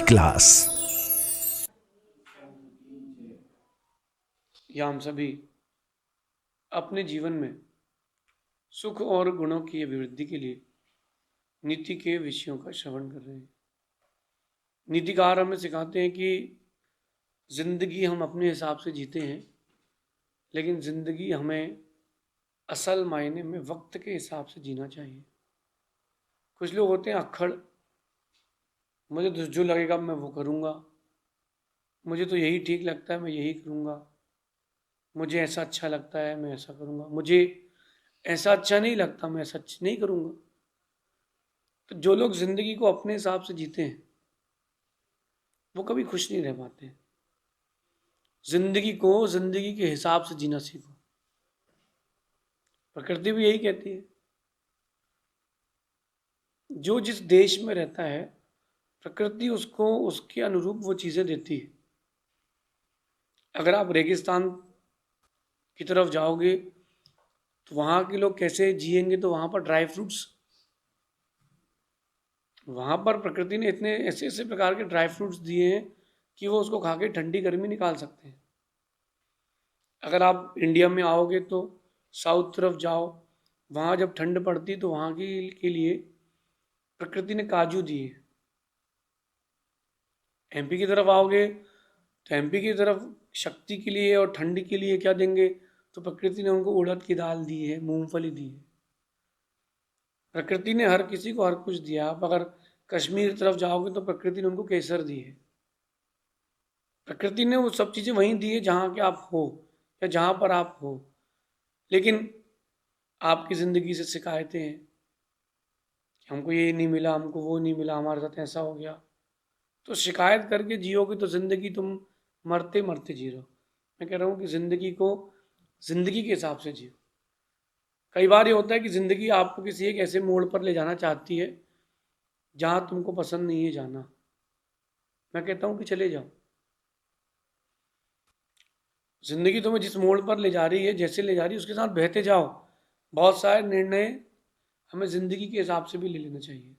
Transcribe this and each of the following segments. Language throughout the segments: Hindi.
क्लास। या हम सभी अपने जीवन में सुख और गुणों की अभिवृद्धि के लिए नीति के विषयों का श्रवण कर रहे हैं। नीतिकार हमें सिखाते हैं कि जिंदगी हम अपने हिसाब से जीते हैं, लेकिन जिंदगी हमें असल मायने में वक्त के हिसाब से जीना चाहिए। कुछ लोग होते हैं अक्खड़, मुझे तो जो लगेगा मैं वो करूँगा, मुझे तो यही ठीक लगता है मैं यही करूँगा, मुझे ऐसा अच्छा लगता है मैं ऐसा करूँगा, मुझे ऐसा अच्छा नहीं लगता मैं ऐसा नहीं करूँगा। तो जो लोग जिंदगी को अपने हिसाब से जीते हैं वो कभी खुश नहीं रह पाते हैं। जिंदगी को जिंदगी के हिसाब से जीना सीखो। प्रकृति भी यही कहती है। जो जिस देश में रहता है प्रकृति उसको उसके अनुरूप वो चीजें देती है। अगर आप रेगिस्तान की तरफ जाओगे तो वहां के लोग कैसे जिएंगे, तो वहां पर ड्राई फ्रूट्स, वहां पर प्रकृति ने इतने ऐसे ऐसे प्रकार के ड्राई फ्रूट्स दिए हैं कि वो उसको खा के ठंडी गर्मी निकाल सकते हैं। अगर आप इंडिया में आओगे तो साउथ तरफ जाओ, वहाँ जब ठंड पड़ती तो वहाँ के लिए प्रकृति ने काजू दिए। एमपी की तरफ आओगे तो एमपी की तरफ शक्ति के लिए और ठंड के लिए क्या देंगे, तो प्रकृति ने उनको उड़द की दाल दी है, मूंगफली दी है। प्रकृति ने हर किसी को हर कुछ दिया। आप अगर कश्मीर तरफ जाओगे तो प्रकृति ने उनको केसर दी है। प्रकृति ने वो सब चीज़ें वहीं दी है जहाँ के आप हो या जहाँ पर आप हो। लेकिन आपकी ज़िंदगी से शिकायतें हैं कि हमको ये नहीं मिला, हमको वो नहीं मिला, हमारे साथ ऐसा हो गया। तो शिकायत करके जियोगे तो ज़िंदगी तुम मरते मरते जी रहो। मैं कह रहा हूँ कि ज़िंदगी को ज़िंदगी के हिसाब से जियो। कई बार ये होता है कि ज़िंदगी आपको किसी एक ऐसे मोड़ पर ले जाना चाहती है जहाँ तुमको पसंद नहीं है जाना। मैं कहता हूँ कि चले जाओ। ज़िंदगी तुम्हें जिस मोड़ पर ले जा रही है, जैसे ले जा रही है, उसके साथ बहते जाओ। बहुत सारे निर्णय हमें ज़िंदगी के हिसाब से भी ले लेना चाहिए।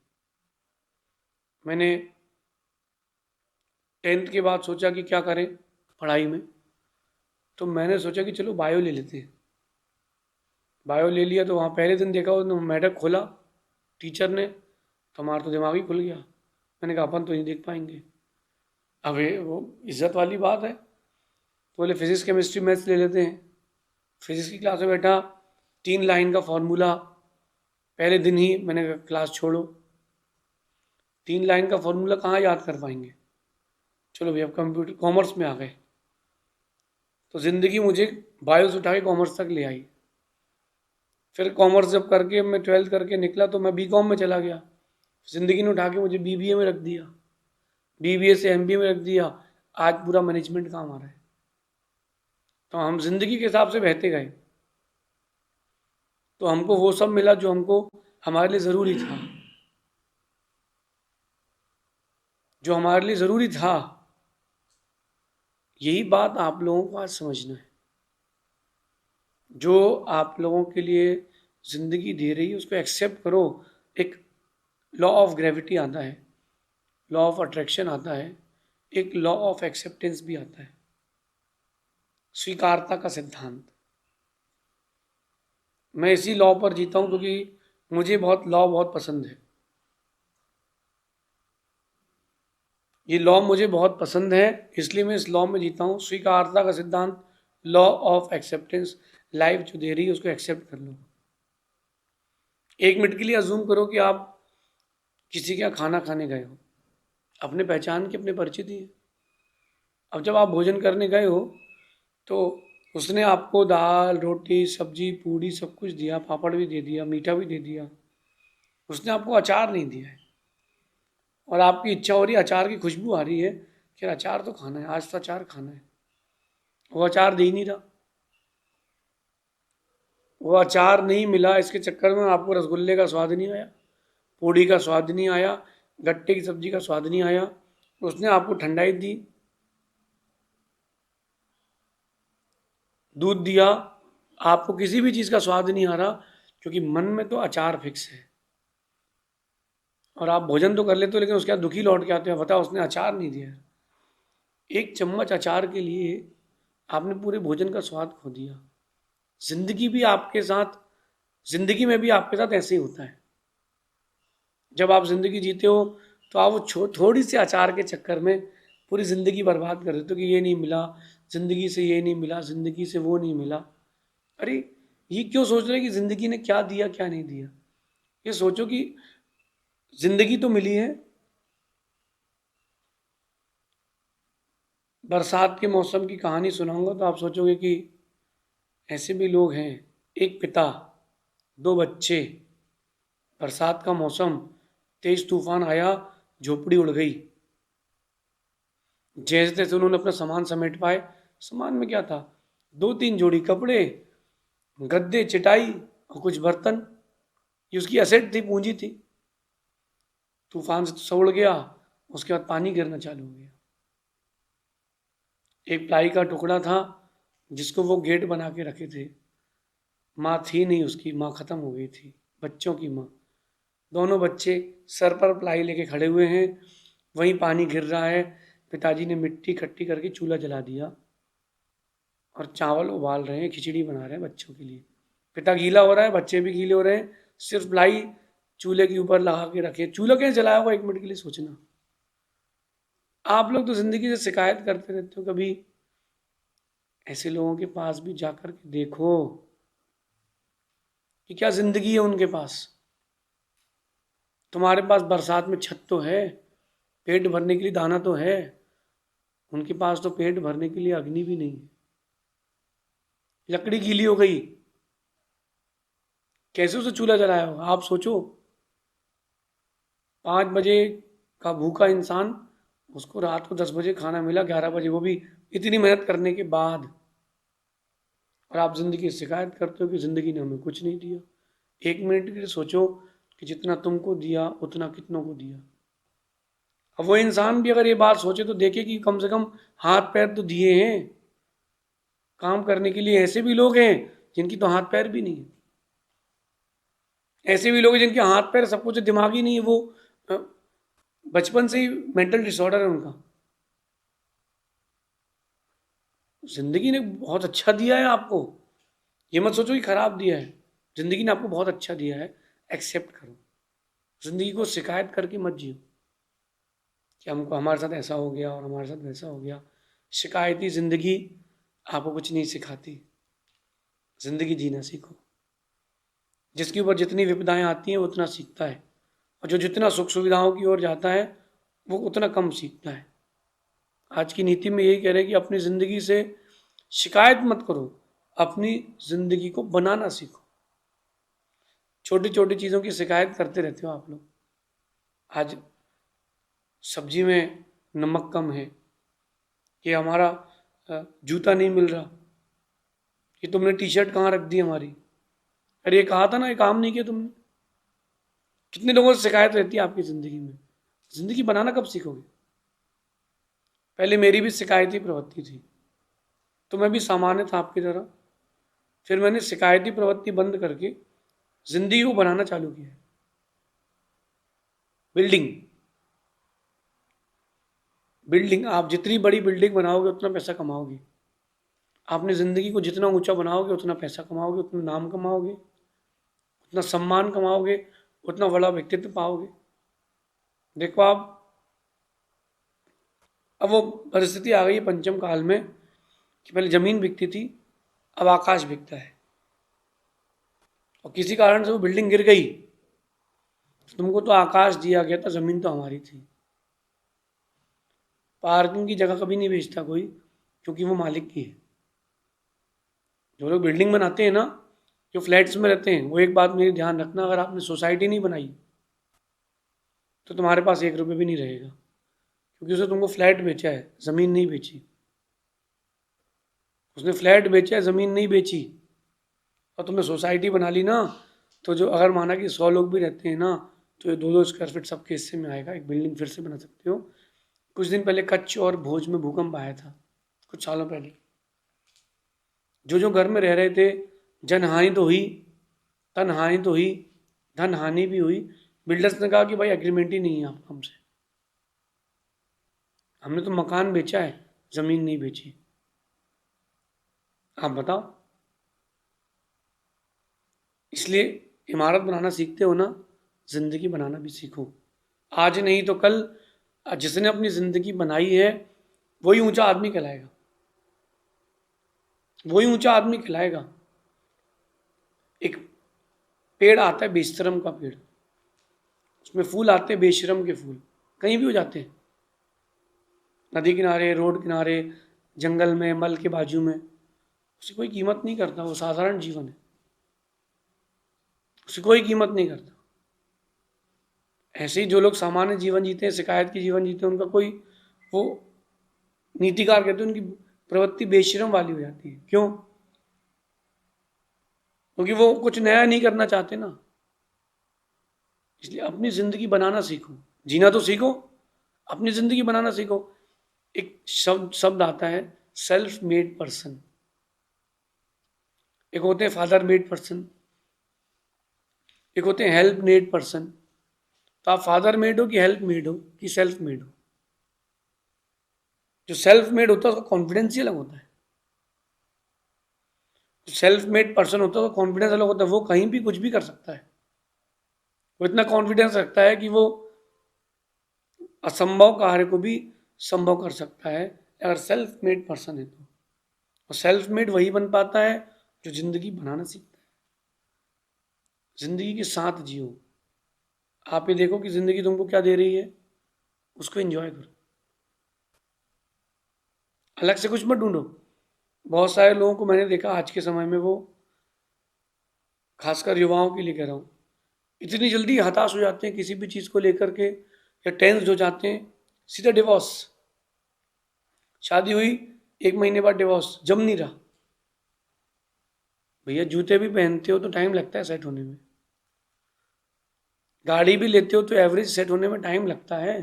मैंने 10th के बाद सोचा कि क्या करें पढ़ाई में, तो मैंने सोचा कि चलो बायो ले लेते हैं। बायो ले लिया तो वहाँ पहले दिन देखा उन्होंने मैटर खोला टीचर ने, तो हमारा तो दिमाग ही खुल गया। मैंने कहा अपन तो नहीं देख पाएंगे। अब वो इज्जत वाली बात है, तो बोले फिजिक्स केमिस्ट्री मैथ्स ले लेते हैं। फिजिक्स की क्लास में बैठा, 3 लाइन का फॉर्मूला, पहले दिन ही मैंने कहा क्लास छोड़ो, 3 लाइन का फॉर्मूला कहाँ याद कर पाएंगे। चलो भैया कंप्यूटर कॉमर्स में आ गए, तो ज़िंदगी मुझे बायो से उठा के कॉमर्स तक ले आई। फिर कॉमर्स जब करके मैं 12th करके निकला तो मैं बीकॉम में चला गया। ज़िंदगी ने उठा के मुझे बीबीए में रख दिया, बीबीए से एमबीए में रख दिया। आज पूरा मैनेजमेंट काम आ रहा है। तो हम जिंदगी के हिसाब से बहते गए, तो हमको वो सब मिला जो हमको हमारे लिए ज़रूरी था, जो हमारे लिए ज़रूरी था। यही बात आप लोगों को आज समझना है। जो आप लोगों के लिए ज़िंदगी दे रही है उसको एक्सेप्ट करो। एक लॉ ऑफ ग्रेविटी आता है, लॉ ऑफ अट्रैक्शन आता है, एक लॉ ऑफ एक्सेप्टेंस भी आता है, स्वीकारता का सिद्धांत। मैं इसी लॉ पर जीता हूँ क्योंकि मुझे लॉ बहुत पसंद है। ये लॉ मुझे बहुत पसंद है, इसलिए मैं इस लॉ में जीता हूँ। स्वीकारता का सिद्धांत, लॉ ऑफ एक्सेप्टेंस। लाइफ जो दे रही है उसको एक्सेप्ट कर लो। 1 मिनट के लिए अजूम करो कि आप किसी के यहाँ खाना खाने गए हो, अपने पहचान की अपने परिचय दिए। अब जब आप भोजन करने गए हो तो उसने आपको दाल रोटी सब्जी पूड़ी सब कुछ दिया, पापड़ भी दे दिया, मीठा भी दे दिया। उसने आपको अचार नहीं दिया है, और आपकी इच्छा हो रही है, अचार की खुशबू आ रही है कि अचार तो खाना है, आज तो अचार खाना है। वो अचार दे ही नहीं रहा। वो अचार नहीं मिला, इसके चक्कर में आपको रसगुल्ले का स्वाद नहीं आया, पूड़ी का स्वाद नहीं आया, गट्टे की सब्जी का स्वाद नहीं आया। उसने आपको ठंडाई दी, दूध दिया, आपको किसी भी चीज़ का स्वाद नहीं आ रहा, क्योंकि मन में तो अचार फिक्स है। और आप भोजन तो कर लेते हो लेकिन उसके बाद दुखी लौट के आते हो, बताओ उसने अचार नहीं दिया। एक चम्मच अचार के लिए आपने पूरे भोजन का स्वाद खो दिया। जिंदगी भी आपके साथ, जिंदगी में भी आपके साथ ऐसे ही होता है। जब आप जिंदगी जीते हो तो आप वो थोड़ी सी अचार के चक्कर में पूरी जिंदगी बर्बाद कर देते हो कि ये नहीं मिला, जिंदगी से ये नहीं मिला, जिंदगी से वो नहीं मिला। अरे ये क्यों सोच रहे हैं कि जिंदगी ने क्या दिया क्या नहीं दिया। ये सोचो कि जिंदगी तो मिली है। बरसात के मौसम की कहानी सुनाऊंगा तो आप सोचोगे कि ऐसे भी लोग हैं। एक पिता, दो बच्चे, बरसात का मौसम, तेज तूफान आया, झोपड़ी उड़ गई। जैसे तैसे उन्होंने अपना सामान समेट पाए। सामान में क्या था? दो तीन जोड़ी कपड़े, गद्दे, चटाई और कुछ बर्तन। ये उसकी असेट थी, पूंजी थी। तूफान से तो सब उड़ गया। उसके बाद पानी गिरना चालू हो गया। एक प्लाई का टुकड़ा था जिसको वो गेट बना के रखे थे। माँ थी नहीं उसकी, माँ खत्म हो गई थी, बच्चों की माँ। दोनों बच्चे सर पर प्लाई लेके खड़े हुए हैं, वहीं पानी गिर रहा है। पिताजी ने मिट्टी इकट्ठी करके चूल्हा जला दिया और चावल उबाल रहे हैं, खिचड़ी बना रहे हैं बच्चों के लिए। पिता गीला हो रहा है, बच्चे भी गीले हो रहे हैं। सिर्फ प्लाई चूल्हे के ऊपर लगा के रखे। चूल्हा कैसे जलाया होगा, एक मिनट के लिए सोचना। आप लोग तो जिंदगी से शिकायत करते रहते हो। कभी ऐसे लोगों के पास भी जाकर के देखो कि क्या जिंदगी है उनके पास। तुम्हारे पास बरसात में छत तो है, पेट भरने के लिए दाना तो है। उनके पास तो पेट भरने के लिए अग्नि भी नहीं है। लकड़ी गीली हो गई, कैसे उसे चूल्हा जलाया होगा आप सोचो। 5 बजे का भूखा इंसान, उसको रात को 10 बजे खाना मिला, 11 बजे, वो भी इतनी मेहनत करने के बाद। और आप जिंदगी से शिकायत करते हो कि जिंदगी ने हमें कुछ नहीं दिया। एक मिनट के लिए सोचो कि जितना तुमको दिया उतना कितनों को दिया। अब वो इंसान भी अगर ये बात सोचे तो देखे कि कम से कम हाथ पैर तो दिए हैं। काम करने के लिए ऐसे भी लोग हैं जिनकी तो हाथ पैर भी नहीं है। ऐसे भी लोग हैं जिनके हाथ पैर सब कुछ, दिमाग ही नहीं है। वो अ, बचपन से ही मेंटल डिसऑर्डर है उनका। जिंदगी ने बहुत अच्छा दिया है आपको। ये मत सोचो कि खराब दिया है। जिंदगी ने आपको बहुत अच्छा दिया है, एक्सेप्ट करो। जिंदगी को शिकायत करके मत जियो कि हमको, हमारे साथ ऐसा हो गया और हमारे साथ वैसा हो गया। शिकायती जिंदगी आपको कुछ नहीं सिखाती। जिंदगी जीना सीखो। जिसके ऊपर जितनी विपदाएं आती हैं वो उतना सीखता है, और जो जितना सुख सुविधाओं की ओर जाता है वो उतना कम सीखता है। आज की नीति में यही कह रहे हैं कि अपनी ज़िंदगी से शिकायत मत करो, अपनी ज़िंदगी को बनाना सीखो। छोटी छोटी चीज़ों की शिकायत करते रहते हो आप लोग। आज सब्जी में नमक कम है, कि हमारा जूता नहीं मिल रहा, कि तुमने टी शर्ट कहाँ रख दी हमारी। अरे ये कहा था ना, ये काम नहीं किया तुमने। कितने लोगों से शिकायत रहती है आपकी ज़िंदगी में। ज़िंदगी बनाना कब सीखोगे? पहले मेरी भी शिकायती प्रवृत्ति थी, तो मैं भी सामान्य था आपकी तरह। फिर मैंने शिकायती प्रवृत्ति बंद करके जिंदगी को बनाना चालू किया। बिल्डिंग, बिल्डिंग, आप जितनी बड़ी बिल्डिंग बनाओगे उतना पैसा कमाओगे। आपने ज़िंदगी को जितना ऊंचा बनाओगे उतना पैसा कमाओगे, उतना नाम कमाओगे, उतना सम्मान कमाओगे, उतना बड़ा व्यक्तित्व पाओगे। देखो आप, अब वो परिस्थिति आ गई है पंचम काल में कि पहले ज़मीन बिकती थी, अब आकाश बिकता है। और किसी कारण से वो बिल्डिंग गिर गई, तुमको तो आकाश दिया गया था, ज़मीन तो हमारी थी। पार्किंग की जगह कभी नहीं बेचता कोई, क्योंकि वो मालिक की है। जो लोग बिल्डिंग बनाते हैं ना, जो फ्लैट्स में रहते हैं, वो एक बात मेरी ध्यान रखना, अगर आपने सोसाइटी नहीं बनाई तो तुम्हारे पास 1 रुपये भी नहीं रहेगा, क्योंकि उसने तुमको फ्लैट बेचा है, ज़मीन नहीं बेची। उसने फ्लैट बेचा है, ज़मीन नहीं बेची। और तुमने सोसाइटी बना ली ना, तो जो, अगर माना कि 100 लोग भी रहते हैं ना, तो ये 2-2 स्क्वायर फीट सबके हिस्से में आएगा, एक बिल्डिंग फिर से बना सकते हो। कुछ दिन पहले कच्छ और भोज में भूकंप आया था, कुछ सालों पहले। जो जो घर में रह रहे थे, जन हानि तो हुई, तन हानि तो हुई, धन हानि भी हुई, बिल्डर्स ने कहा कि भाई एग्रीमेंट ही नहीं है आपका हमसे, हमने तो मकान बेचा है, ज़मीन नहीं बेची, आप बताओ। इसलिए इमारत बनाना सीखते हो ना, ज़िंदगी बनाना भी सीखो। आज नहीं तो कल जिसने अपनी ज़िंदगी बनाई है वही ऊंचा आदमी कहलाएगा, वही ऊंचा आदमी कहलाएगा। एक पेड़ आता है बेशरम का पेड़, उसमें फूल आते हैं बेशरम के फूल, कहीं भी हो जाते हैं, नदी किनारे, रोड किनारे, जंगल में, मल के बाजू में, उसकी कोई कीमत नहीं करता, वो साधारण जीवन है, उसकी कोई कीमत नहीं करता। ऐसे ही जो लोग सामान्य जीवन जीते हैं, शिकायत की जीवन जीते हैं, उनका कोई, वो नीतिकार कहते हैं उनकी प्रवृत्ति बेशरम वाली हो जाती है। क्यों? क्योंकि वो कुछ नया नहीं करना चाहते ना। इसलिए अपनी जिंदगी बनाना सीखो, जीना तो सीखो, अपनी जिंदगी बनाना सीखो। एक शब्द आता है सेल्फ मेड पर्सन, एक होते हैं फादर मेड पर्सन, एक होते हैं हेल्प मेड पर्सन। तो आप फादर मेड हो कि हेल्प मेड हो कि सेल्फ मेड हो? जो सेल्फ मेड होता है उसका कॉन्फिडेंस ही अलग होता है। जो सेल्फ मेड पर्सन होता है उसका कॉन्फिडेंस अलग होता है, वो कहीं भी कुछ भी कर सकता है, वो इतना कॉन्फिडेंस रखता है कि वो असंभव कार्य को भी संभव कर सकता है, अगर सेल्फ मेड पर्सन है तो। और सेल्फ मेड वही बन पाता है जो जिंदगी बनाना सीखता है। जिंदगी के साथ जियो। आप ये देखो कि जिंदगी तुमको क्या दे रही है, उसको एंजॉय करो, अलग से कुछ मत ढूंढो। बहुत सारे लोगों को मैंने देखा आज के समय में, वो खासकर युवाओं के लिए कह रहा हूँ, इतनी जल्दी हताश हो जाते हैं किसी भी चीज़ को लेकर के, या टेंस हो जाते हैं, सीधा डिवोर्स। शादी हुई, 1 महीने बाद डिवोर्स, जम नहीं रहा। भैया जूते भी पहनते हो तो टाइम लगता है सेट होने में, गाड़ी भी लेते हो तो एवरेज सेट होने में टाइम लगता है।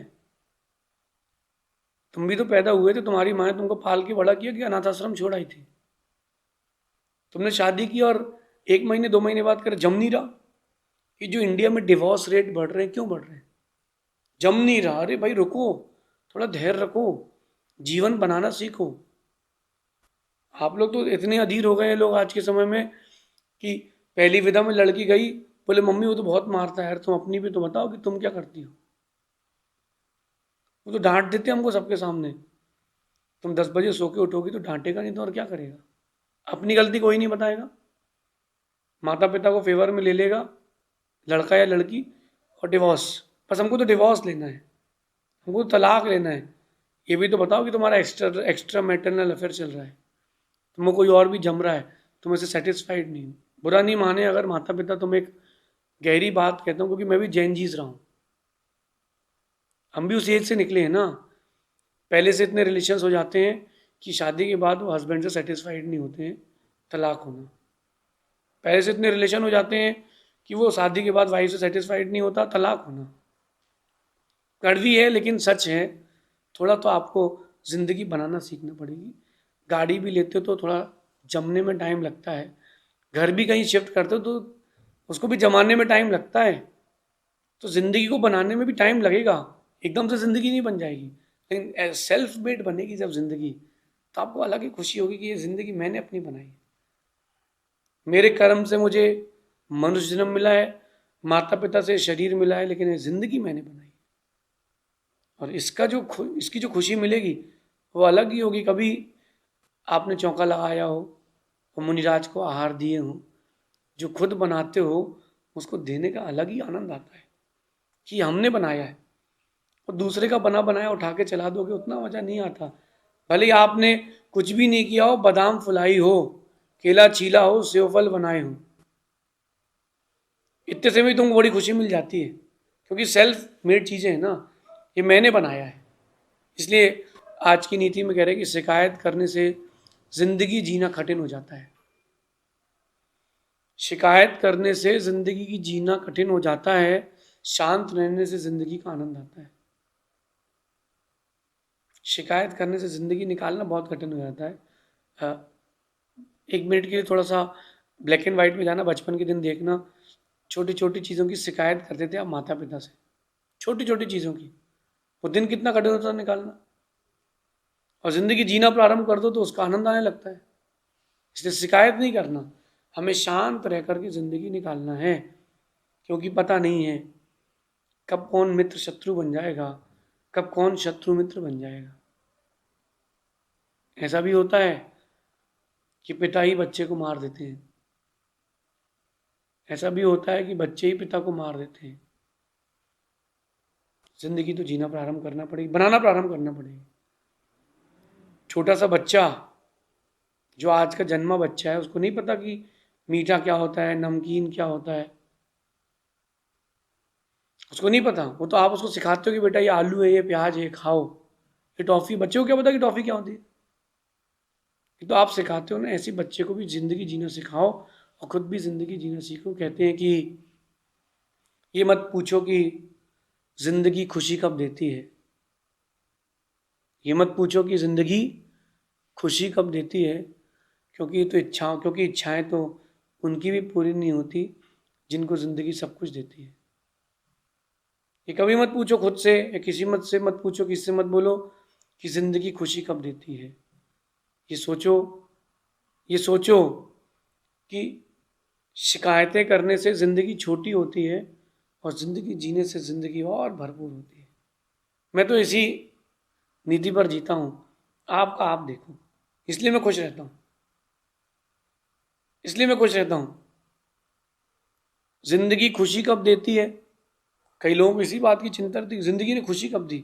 तुम भी तो पैदा हुए थे, तुम्हारी माँ ने तुमको पाल के बड़ा किया कि अनाथ आश्रम छोड़ आई थी? तुमने शादी की और 1 महीने 2 महीने बाद कर जम नहीं रहा। ये जो इंडिया में डिवोर्स रेट बढ़ रहे हैं, क्यों बढ़ रहे हैं? जम नहीं रहा। अरे भाई रुको, थोड़ा धैर्य रखो, जीवन बनाना सीखो। आप लोग तो इतने अधीर हो गए हैं लोग आज के समय में कि पहली विदा में लड़की गई, बोले मम्मी वो तो बहुत मारता है यार, तुम अपनी भी तो बताओ कि तुम क्या करती हो। वो तो डांट देते हैं हमको सबके सामने, तुम 10 बजे सो के उठोगी तो डांटेगा नहीं तो और क्या करेगा। अपनी गलती कोई नहीं बताएगा, माता पिता को फेवर में ले लेगा लड़का या लड़की, और डिवोर्स। बस हमको तो डिवोर्स लेना है, हमको तो तलाक लेना है। ये भी तो बताओ कि तुम्हारा एक्स्ट्रा एक्स्ट्रा मैटरनल अफेयर चल रहा है, तुम्हें कोई और भी जम रहा है, तुम इससे सेटिस्फाइड नहीं हो। बुरा नहीं माने अगर माता पिता, तुम एक गहरी बात कहता हूँ, क्योंकि मैं भी जैन जीज रहा हूँ, हम भी उस एज से निकले हैं ना। पहले से इतने रिलेशंस हो जाते हैं कि शादी के बाद वो हस्बैंड से सेटिस्फाइड नहीं होते हैं, तलाक होना। पहले से इतने रिलेशन हो जाते हैं कि वो शादी के बाद वाइफ से सेटिस्फाइड नहीं होता, तलाक होना। कड़वी है लेकिन सच है। थोड़ा तो आपको ज़िंदगी बनाना सीखना पड़ेगी। गाड़ी भी लेते हो तो थोड़ा जमने में टाइम लगता है, घर भी कहीं शिफ्ट करते हो तो उसको भी जमाने में टाइम लगता है। तो ज़िंदगी को बनाने में भी टाइम लगेगा, एकदम से ज़िंदगी नहीं बन जाएगी। लेकिन सेल्फ मेड बनेगी जब ज़िंदगी, तो आपको अलग ही खुशी होगी कि ये ज़िंदगी मैंने अपनी बनाई, मेरे कर्म से मुझे मनुष्य जन्म मिला है, माता पिता से शरीर मिला है, लेकिन ये ज़िंदगी मैंने बनाई। और इसकी जो खुशी मिलेगी वो अलग ही होगी। कभी आपने चौका लगाया हो और मुनिराज को आहार दिए हो, जो खुद बनाते हो उसको देने का अलग ही आनंद आता है कि हमने बनाया है। और दूसरे का बना बनाया उठा के चला दोगे, उतना मज़ा नहीं आता। भले ही आपने कुछ भी नहीं किया हो, बादाम फुलाई हो, केला छीला हो, सेव फल बनाए हो, इतने से भी तुमको बड़ी खुशी मिल जाती है, क्योंकि सेल्फ मेड चीज़ें हैं ना, ये मैंने बनाया है। इसलिए आज की नीति में कह रहे हैं कि शिकायत करने से ज़िंदगी जीना कठिन हो जाता है। शिकायत करने से ज़िंदगी की जीना कठिन हो जाता है, शांत रहने से ज़िंदगी का आनंद आता है। शिकायत करने से ज़िंदगी निकालना बहुत कठिन हो जाता है। 1 मिनट के लिए थोड़ा सा ब्लैक एंड वाइट में जाना, बचपन के दिन देखना, छोटी छोटी चीज़ों की शिकायत करते थे आप माता पिता से, छोटी छोटी चीज़ों की। वो दिन कितना कठिन होता है निकालना, और ज़िंदगी जीना प्रारंभ कर दो तो उसका आनंद आने लगता है। इसलिए शिकायत नहीं करना, हमें शांत रह करके ज़िंदगी निकालना है, क्योंकि पता नहीं है कब कौन मित्र शत्रु बन जाएगा, कब कौन शत्रु मित्र बन जाएगा। ऐसा भी होता है कि पिता ही बच्चे को मार देते हैं, ऐसा भी होता है कि बच्चे ही पिता को मार देते हैं। जिंदगी तो जीना प्रारंभ करना पड़ेगी, बनाना प्रारंभ करना पड़ेगी। छोटा सा बच्चा जो आज का जन्मा बच्चा है, उसको नहीं पता कि मीठा क्या होता है, नमकीन क्या होता है, उसको नहीं पता। वो तो आप उसको सिखाते हो कि बेटा ये आलू है, ये प्याज है, खाओ। ये टॉफ़ी, बच्चे को क्या पता कि टॉफ़ी क्या होती है? ये तो आप सिखाते हो ना। ऐसी बच्चे को भी ज़िंदगी जीना सिखाओ और खुद भी ज़िंदगी जीना सीखो। कहते हैं कि ये मत पूछो कि ज़िंदगी खुशी कब देती है, ये मत पूछो कि ज़िंदगी खुशी कब देती है, क्योंकि इच्छाएं तो उनकी भी पूरी नहीं होती जिनको ज़िंदगी सब कुछ देती है। ये कभी मत पूछो खुद से या किसी मत से मत पूछो, किसी से मत बोलो कि ज़िंदगी खुशी कब देती है। ये सोचो कि शिकायतें करने से ज़िंदगी छोटी होती है और ज़िंदगी जीने से ज़िंदगी और भरपूर होती है। मैं तो इसी नीति पर जीता हूँ, आपका आप देखो। इसलिए मैं खुश रहता हूँ, ज़िंदगी खुशी कब देती है। कई लोगों को इसी बात की चिंता रहती है, ज़िंदगी ने खुशी कब दी।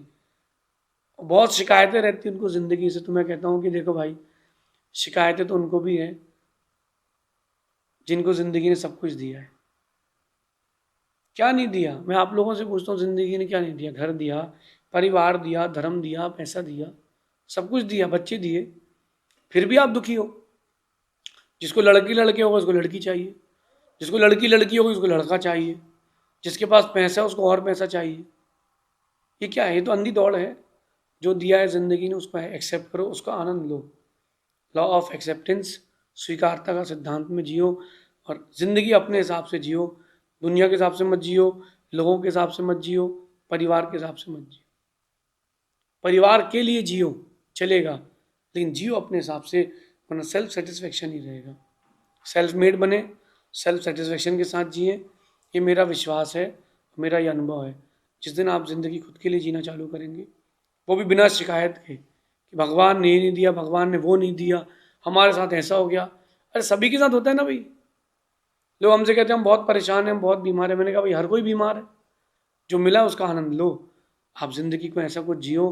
बहुत शिकायतें रहती हैं उनको ज़िंदगी से। तो मैं कहता हूँ कि देखो भाई, शिकायतें तो उनको भी हैं जिनको ज़िंदगी ने सब कुछ दिया है। क्या नहीं दिया? मैं आप लोगों से पूछता हूँ, ज़िंदगी ने क्या नहीं दिया? घर दिया, परिवार दिया, धर्म दिया, पैसा दिया, सब कुछ दिया, बच्चे दिए, फिर भी आप दुखी हो। जिसको लड़के होगा उसको लड़की चाहिए, जिसको लड़की होगी उसको लड़का चाहिए, जिसके पास पैसा है उसको और पैसा चाहिए। ये क्या है? ये तो अंधी दौड़ है। जो दिया है ज़िंदगी ने उसको एक्सेप्ट करो, उसका आनंद लो। लॉ ऑफ एक्सेप्टेंस, स्वीकारता का सिद्धांत में जियो और ज़िंदगी अपने हिसाब से जियो। दुनिया के हिसाब से मत जियो, लोगों के हिसाब से मत जियो, परिवार के हिसाब से मत जियो। परिवार के लिए जियो चलेगा, लेकिन जियो अपने हिसाब से, वरना सेल्फ सेटिस्फेक्शन ही रहेगा। सेल्फ मेड बने, सेल्फ सेटिस्फेक्शन के साथ जिए। ये मेरा विश्वास है, मेरा ये अनुभव है। जिस दिन आप ज़िंदगी खुद के लिए जीना चालू करेंगे, वो भी बिना शिकायत के कि भगवान ने ये नहीं दिया, भगवान ने वो नहीं दिया, हमारे साथ ऐसा हो गया। अरे सभी के साथ होता है ना भाई। लोग हमसे कहते हैं हम बहुत परेशान हैं, हम बहुत बीमार हैं। मैंने कहा भाई हर कोई बीमार है, जो मिला उसका आनंद लो। आप ज़िंदगी को ऐसा कुछ जियो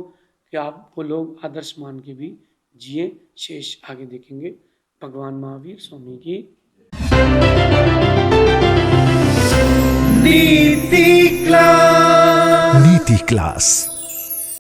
कि आपको लोग आदर्श मान के भी जिए। शेष आगे देखेंगे। भगवान महावीर स्वामी की नीति क्लास।